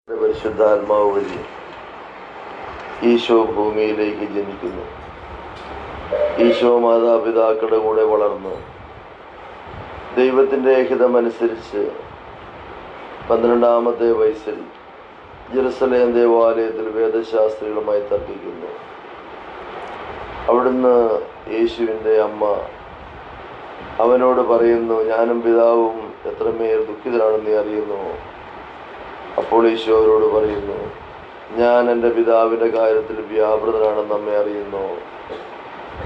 പരിശുദ്ധാത്മാവ് വഴി ഈശോ ഭൂമിയിലേക്ക് ജനിക്കുന്നു. ഈശോ മാതാപിതാക്കളുടെ കൂടെ വളർന്ന് ദൈവത്തിൻ്റെ ഹിതമനുസരിച്ച് 12-ാമത്തെ വയസ്സിൽ ജെറുസലേം ദേവാലയത്തിൽ വേദശാസ്ത്രികളുമായി തർക്കിക്കുന്നു. അവിടുന്ന് യേശുവിൻ്റെ അമ്മ അവനോട് പറയുന്നു, ഞാനും പിതാവും എത്രമേൽ ദുഃഖിതരാണെന്ന് നീ അറിയുന്നു. അപ്പോൾ ഈശോ അവരോട് പറയുന്നു, ഞാൻ എൻ്റെ പിതാവിൻ്റെ കാര്യത്തിൽ വ്യാപൃതനാണെന്ന് അമ്മ അറിയുന്നു.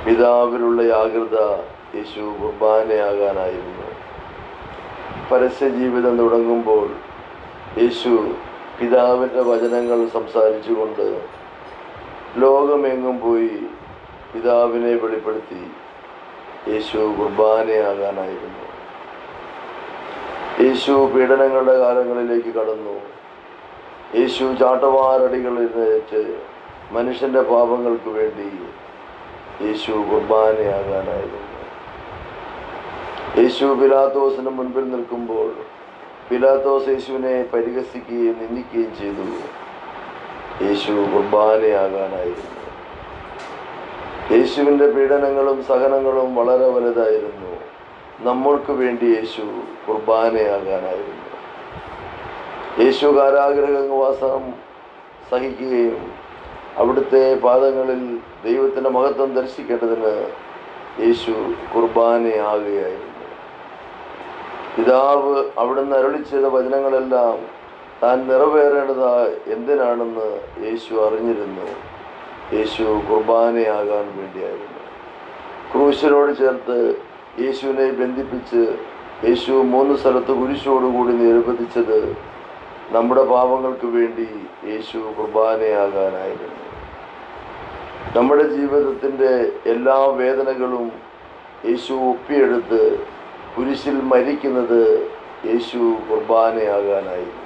പിതാവിലുള്ള ജാഗ്രത യേശു കുർബാനയാകാനായിരുന്നു. പരസ്യ ജീവിതം തുടങ്ങുമ്പോൾ യേശു പിതാവിൻ്റെ വചനങ്ങൾ സംസാരിച്ചുകൊണ്ട് ലോകമെങ്ങും പോയി പിതാവിനെ വെളിപ്പെടുത്തി. യേശു കുർബാനയാകാനായിരുന്നു. യേശു പീഡനങ്ങളുടെ കാലങ്ങളിലേക്ക് കടന്നു. യേശു ചാട്ടവാറടികളിൽ വെച്ച് മനുഷ്യൻ്റെ പാപങ്ങൾക്ക് വേണ്ടി യേശു കുർബാനയാകാനായിരുന്നു. യേശു പിലാത്തോസിന് മുൻപിൽ നിൽക്കുമ്പോൾ പിലാത്തോസ് യേശുവിനെ പരിഹസിക്കുകയും നിന്ദിക്കുകയും ചെയ്തു. യേശു കുർബാനയാകാനായിരുന്നു. യേശുവിൻ്റെ പീഡനങ്ങളും സഹനങ്ങളും വളരെ വലുതായിരുന്നു. നമ്മൾക്ക് വേണ്ടി യേശു കുർബാനയാകാനായിരുന്നു. യേശു കാരാഗൃഹവാസം സഹിക്കുകയും അവിടുത്തെ പാദങ്ങളിൽ ദൈവത്തിൻ്റെ മഹത്വം ദർശിക്കേണ്ടതിന് യേശു കുർബാനയാകുകയായിരുന്നു. പിതാവ് അവിടുന്ന് അരുളി ചെയ്ത വചനങ്ങളെല്ലാം താൻ നിറവേറേണ്ടത് എന്തിനാണെന്ന് യേശു അറിഞ്ഞിരുന്നു. യേശു കുർബാനയാകാൻ വേണ്ടിയായിരുന്നു. ക്രൂശിനോട് ചേർത്ത് യേശുവിനെ ബന്ധിപ്പിച്ച് യേശു 3 സ്ഥലത്ത് കുരിശോടുകൂടി നിരവധിച്ചത് നമ്മുടെ പാപങ്ങൾക്ക് വേണ്ടി യേശു കുർബാനയാകാനായിരുന്നു. നമ്മുടെ ജീവിതത്തിൻ്റെ എല്ലാ വേദനകളും യേശു ഒപ്പിയെടുത്ത് കുരിശിൽ മരിക്കുന്നത് യേശു കുർബാനയാകാനായിരുന്നു.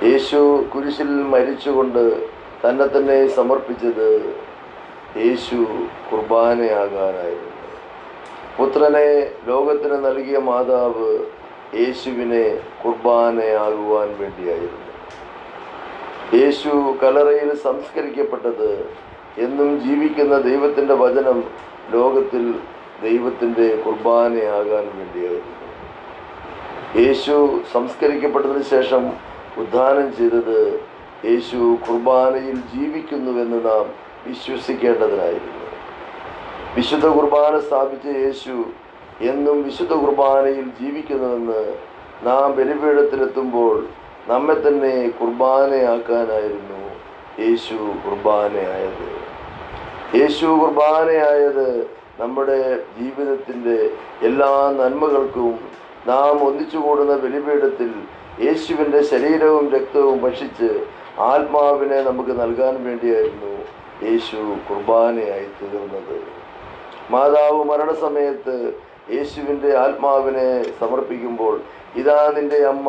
യേശു കുരിശിൽ മരിച്ചുകൊണ്ട് തന്നെ സമർപ്പിച്ചത് യേശു കുർബാനയാകാനായിരുന്നു. പുത്രനെ ലോകത്തിന് നൽകിയ മാതാവ് യേശുവിനെ കുർബാനയാകുവാൻ വേണ്ടിയായിരുന്നു. യേശു കല്ലറയിൽ സംസ്കരിക്കപ്പെട്ടത് എന്നും ജീവിക്കുന്ന ദൈവത്തിൻ്റെ വചനം ലോകത്തിൽ ദൈവത്തിൻ്റെ കുർബാനയാകാൻ വേണ്ടിയായിരുന്നു. യേശു സംസ്കരിക്കപ്പെട്ടതിന് ശേഷം ഉദ്ധാനം ചെയ്തത് യേശു കുർബാനയിൽ ജീവിക്കുന്നുവെന്ന് നാം വിശ്വസിക്കേണ്ടതിനായിരുന്നു. വിശുദ്ധ കുർബാന സ്ഥാപിച്ച യേശു എന്നും വിശുദ്ധ കുർബാനയിൽ ജീവിക്കുന്നുവെന്ന് നാം ബലിപീഠത്തിലെത്തുമ്പോൾ നമ്മെ തന്നെ കുർബാനയാക്കാനായിരുന്നു യേശു കുർബാനയായത്. യേശു കുർബാനയായത് നമ്മുടെ ജീവിതത്തിൻ്റെ എല്ലാ നന്മകൾക്കും നാം ഒന്നിച്ചു കൂടുന്ന ബലിപീഠത്തിൽ യേശുവിൻ്റെ ശരീരവും രക്തവും ഭക്ഷിച്ച് ആത്മാവിനെ നമുക്ക് നൽകാൻ വേണ്ടിയായിരുന്നു യേശു കുർബാനയായി തീർന്നത്. മാതാവ് മരണസമയത്ത് യേശുവിൻ്റെ ആത്മാവിനെ സമർപ്പിക്കുമ്പോൾ ഇതാ നിൻ്റെ അമ്മ,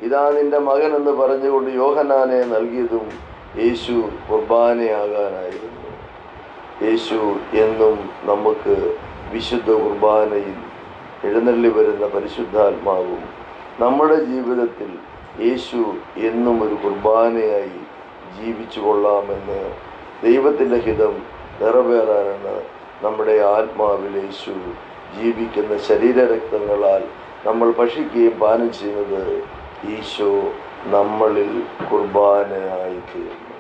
ഇതാ നിൻ്റെ മകൻ എന്ന് പറഞ്ഞുകൊണ്ട് യോഹന്നാനെ നൽകിയതും യേശു കുർബാനയാകാനായിരുന്നു. യേശു എന്നും നമുക്ക് വിശുദ്ധ കുർബാനയിൽ എഴുന്നള്ളി വരുന്ന പരിശുദ്ധാത്മാവും നമ്മുടെ ജീവിതത്തിൽ യേശു എന്നും ഒരു കുർബാനയായി ജീവിച്ചു കൊള്ളാമെന്ന് ദൈവത്തിൻ്റെ ഹിതം നിറവേറാനാണ് നമ്മുടെ ആത്മാവിൽ യേശു ജീവിക്കുന്ന ശരീരരക്തങ്ങളാൽ നമ്മൾ ഭക്ഷിക്കുകയും പാനം ചെയ്യുന്നത്. ഈശോ നമ്മളിൽ കുർബാനയായി തീർന്നു.